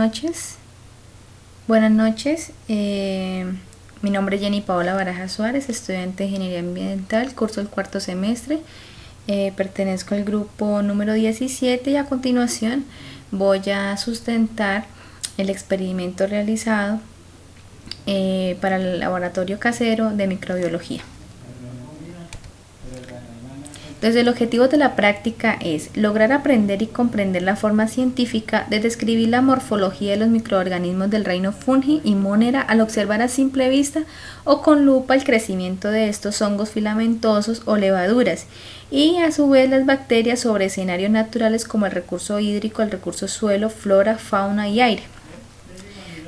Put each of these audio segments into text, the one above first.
noches. Mi nombre es Jenny Paola Baraja Suárez, estudiante de Ingeniería Ambiental, curso el cuarto semestre. Pertenezco al grupo número 17 y a continuación voy a sustentar el experimento realizado para el laboratorio casero de microbiología. Entonces, el objetivo de la práctica es lograr aprender y comprender la forma científica de describir la morfología de los microorganismos del reino Fungi y Monera al observar a simple vista o con lupa el crecimiento de estos hongos filamentosos o levaduras y a su vez las bacterias sobre escenarios naturales como el recurso hídrico, el recurso suelo, flora, fauna y aire.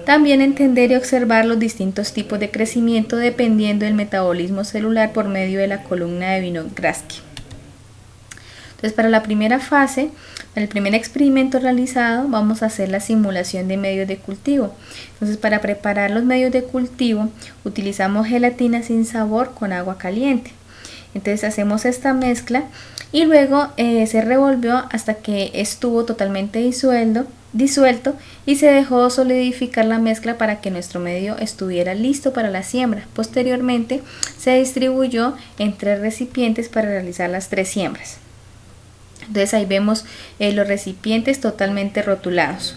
También entender y observar los distintos tipos de crecimiento dependiendo del metabolismo celular por medio de la columna de Vinogradsky. Entonces, para la primera fase, para el primer experimento realizado, vamos a hacer la simulación de medios de cultivo. Entonces, para preparar los medios de cultivo, utilizamos gelatina sin sabor con agua caliente. Entonces, hacemos esta mezcla y luego se revolvió hasta que estuvo totalmente disuelto y se dejó solidificar la mezcla para que nuestro medio estuviera listo para la siembra. Posteriormente, se distribuyó en 3 recipientes para realizar las 3 siembras. Entonces ahí vemos los recipientes totalmente rotulados.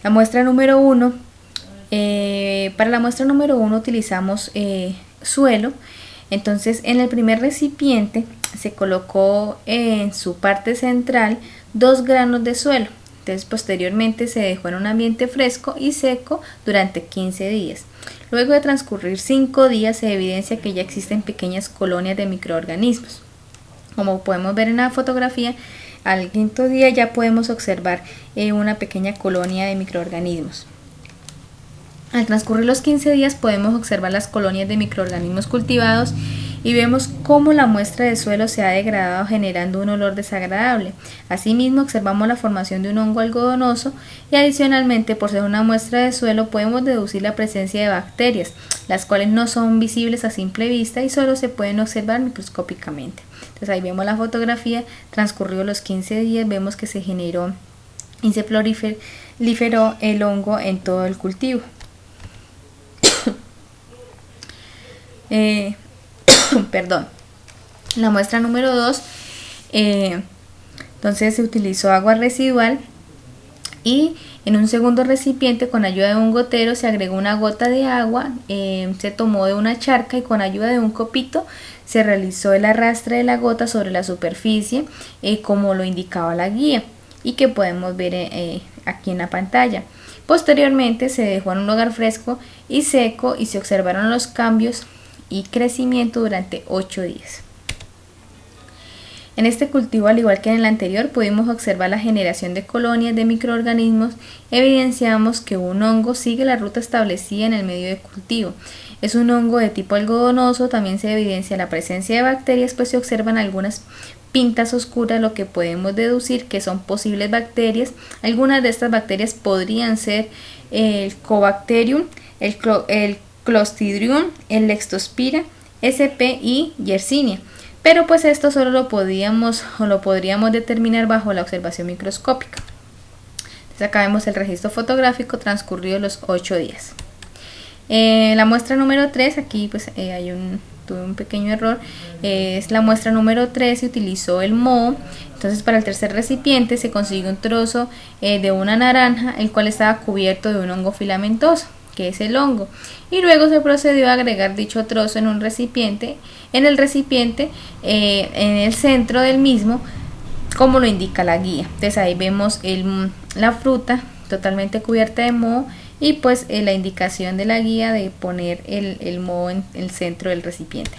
La muestra número 1, para la muestra número 1 utilizamos suelo. Entonces en el primer recipiente se colocó en su parte central 2 granos de suelo. Entonces posteriormente se dejó en un ambiente fresco y seco durante 15 días. Luego de transcurrir 5 días se evidencia que ya existen pequeñas colonias de microorganismos. Como podemos ver en la fotografía, al 5.º día ya podemos observar una pequeña colonia de microorganismos. Al transcurrir los 15 días podemos observar las colonias de microorganismos cultivados y vemos cómo la muestra de suelo se ha degradado generando un olor desagradable. Asimismo observamos la formación de un hongo algodonoso y adicionalmente por ser una muestra de suelo podemos deducir la presencia de bacterias, las cuales no son visibles a simple vista y solo se pueden observar microscópicamente. Entonces ahí vemos la fotografía, transcurridos los 15 días vemos que se generó y se proliferó el hongo en todo el cultivo. Perdón. La muestra número 2, entonces se utilizó agua residual y en un segundo recipiente con ayuda de un gotero se agregó una gota de agua, se tomó de una charca y con ayuda de un copito se realizó el arrastre de la gota sobre la superficie como lo indicaba la guía y que podemos ver aquí en la pantalla. Posteriormente se dejó en un lugar fresco y seco y se observaron los cambios y crecimiento durante 8 días. En este cultivo, al igual que en el anterior, pudimos observar la generación de colonias de microorganismos. Evidenciamos que un hongo sigue la ruta establecida en el medio de cultivo. Es un hongo de tipo algodonoso, también se evidencia la presencia de bacterias, pues se observan algunas pintas oscuras, lo que podemos deducir que son posibles bacterias. Algunas de estas bacterias podrían ser el Cobacterium, el Clostridium, el Leptospira, sp y Yersinia. Pero pues esto solo lo podríamos determinar bajo la observación microscópica. Entonces acá vemos el registro fotográfico transcurrido los 8 días. La muestra número 3, aquí pues tuve un pequeño error, es la muestra número 3, se utilizó el moho. Entonces para el tercer recipiente se consiguió un trozo de una naranja, el cual estaba cubierto de un hongo filamentoso, que es el hongo, y luego se procedió a agregar dicho trozo en un recipiente, en el centro del mismo, como lo indica la guía. Entonces ahí vemos la fruta totalmente cubierta de moho y pues la indicación de la guía de poner el moho en el centro del recipiente.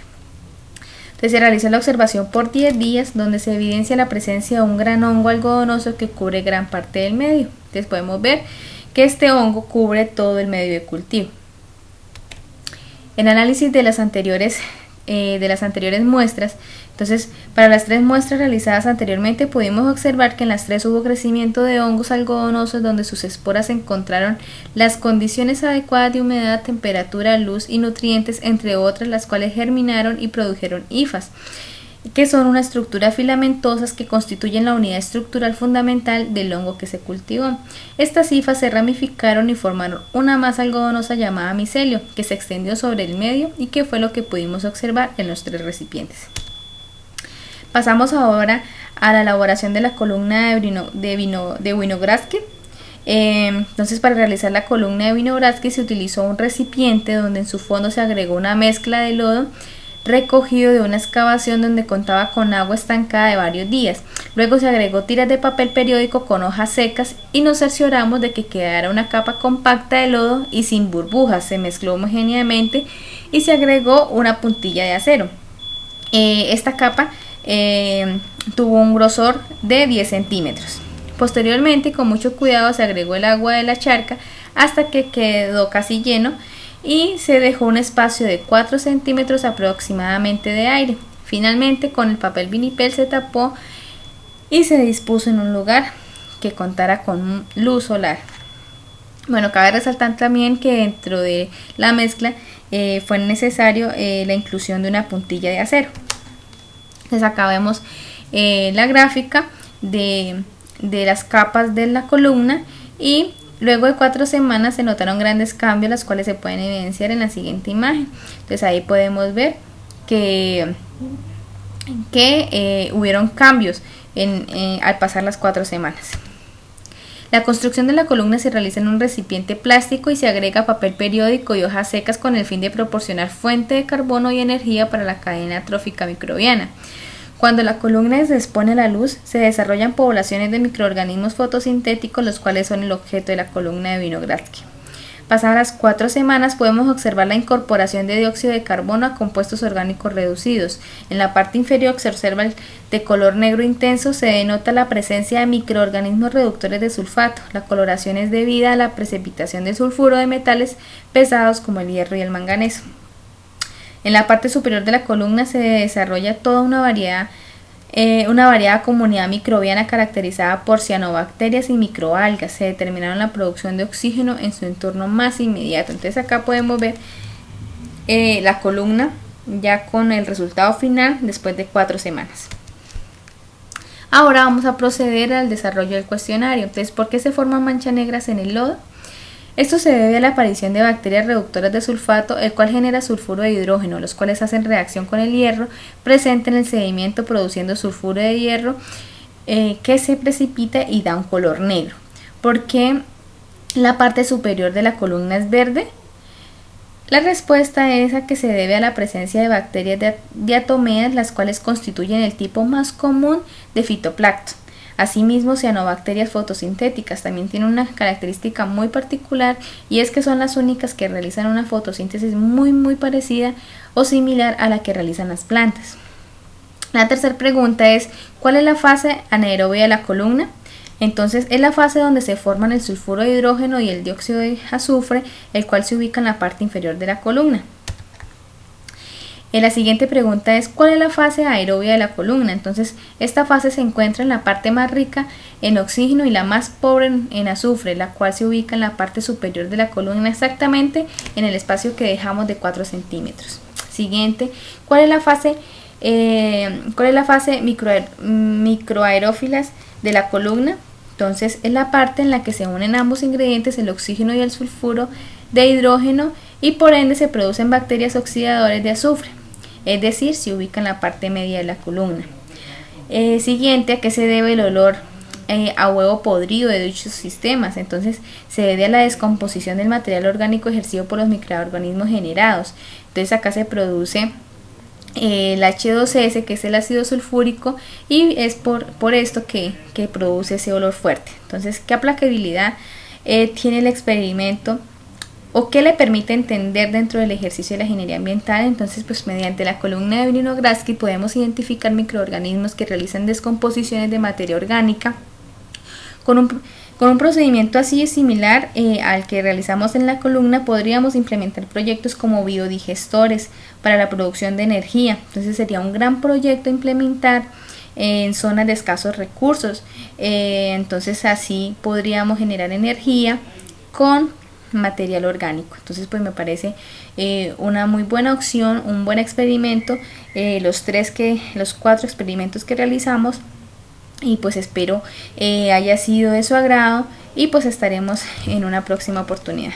Entonces se realizó la observación por 10 días donde se evidencia la presencia de un gran hongo algodonoso que cubre gran parte del medio. Entonces podemos ver que este hongo cubre todo el medio de cultivo. El análisis de las anteriores muestras, entonces para las 3 muestras realizadas anteriormente pudimos observar que en las 3 hubo crecimiento de hongos algodonosos donde sus esporas encontraron las condiciones adecuadas de humedad, temperatura, luz y nutrientes, entre otras, las cuales germinaron y produjeron hifas. que son una estructura filamentosas que constituyen la unidad estructural fundamental del hongo que se cultivó. Estas hifas se ramificaron y formaron una masa algodonosa llamada micelio, que se extendió sobre el medio y que fue lo que pudimos observar en los 3 recipientes. Pasamos ahora a la elaboración de la columna de Winogradsky. Entonces, para realizar la columna de Winogradsky se utilizó un recipiente donde en su fondo se agregó una mezcla de lodo recogido de una excavación donde contaba con agua estancada de varios días. Luego se agregó tiras de papel periódico con hojas secas y nos cercioramos de que quedara una capa compacta de lodo y sin burbujas. Se mezcló homogéneamente y se agregó una puntilla de acero. Esta capa tuvo un grosor de 10 centímetros. Posteriormente, con mucho cuidado, se agregó el agua de la charca hasta que quedó casi lleno y se dejó un espacio de 4 centímetros aproximadamente de aire. Finalmente, con el papel vinipel se tapó y se dispuso en un lugar que contara con luz solar. Bueno, cabe resaltar también que dentro de la mezcla fue necesario la inclusión de una puntilla de acero. Entonces acá vemos la gráfica de las capas de la columna y luego de 4 semanas se notaron grandes cambios, las cuales se pueden evidenciar en la siguiente imagen. Entonces ahí podemos ver que hubieron cambios al pasar las 4 semanas. La construcción de la columna se realiza en un recipiente plástico y se agrega papel periódico y hojas secas con el fin de proporcionar fuente de carbono y energía para la cadena trófica microbiana. Cuando la columna se expone a la luz, se desarrollan poblaciones de microorganismos fotosintéticos, los cuales son el objeto de la columna de Winogradsky. Pasadas las 4 semanas podemos observar la incorporación de dióxido de carbono a compuestos orgánicos reducidos. En la parte inferior se observa el de color negro intenso, se denota la presencia de microorganismos reductores de sulfato. La coloración es debida a la precipitación de sulfuro de metales pesados como el hierro y el manganeso. En la parte superior de la columna se desarrolla toda una variada comunidad microbiana caracterizada por cianobacterias y microalgas. Se determinaron la producción de oxígeno en su entorno más inmediato. Entonces acá podemos ver la columna ya con el resultado final después de 4 semanas. Ahora vamos a proceder al desarrollo del cuestionario. Entonces, ¿por qué se forman manchas negras en el lodo? Esto se debe a la aparición de bacterias reductoras de sulfato, el cual genera sulfuro de hidrógeno, los cuales hacen reacción con el hierro presente en el sedimento produciendo sulfuro de hierro que se precipita y da un color negro. ¿Por qué la parte superior de la columna es verde? La respuesta es a que se debe a la presencia de bacterias diatomeas, las cuales constituyen el tipo más común de fitoplancton. Asimismo, cianobacterias fotosintéticas también tienen una característica muy particular y es que son las únicas que realizan una fotosíntesis muy parecida o similar a la que realizan las plantas. La tercera pregunta es, ¿cuál es la fase anaerobia de la columna? Entonces, es la fase donde se forman el sulfuro de hidrógeno y el dióxido de azufre, el cual se ubica en la parte inferior de la columna. La siguiente pregunta es, ¿cuál es la fase aerobia de la columna? Entonces, esta fase se encuentra en la parte más rica en oxígeno y la más pobre en azufre, la cual se ubica en la parte superior de la columna, exactamente en el espacio que dejamos de 4 centímetros. Siguiente, ¿cuál es la fase microaerófilas de la columna? Entonces, es la parte en la que se unen ambos ingredientes, el oxígeno y el sulfuro de hidrógeno, y por ende se producen bacterias oxidadoras de azufre, es decir, se ubica en la parte media de la columna. Siguiente, ¿a qué se debe el olor a huevo podrido de dichos sistemas? Entonces, se debe a la descomposición del material orgánico ejercido por los microorganismos generados. Entonces, acá se produce el H2S, que es el ácido sulfúrico, y es por esto que produce ese olor fuerte. Entonces, ¿qué aplicabilidad tiene el experimento o qué le permite entender dentro del ejercicio de la ingeniería ambiental? Entonces, pues mediante la columna de Winogradsky podemos identificar microorganismos que realizan descomposiciones de materia orgánica con un procedimiento así similar al que realizamos en la columna. Podríamos implementar proyectos como biodigestores para la producción de energía. Entonces sería un gran proyecto implementar en zonas de escasos recursos. Entonces así podríamos generar energía con material orgánico. Entonces pues me parece una muy buena opción, un buen experimento, los 4 experimentos que realizamos, y pues espero haya sido de su agrado y pues estaremos en una próxima oportunidad.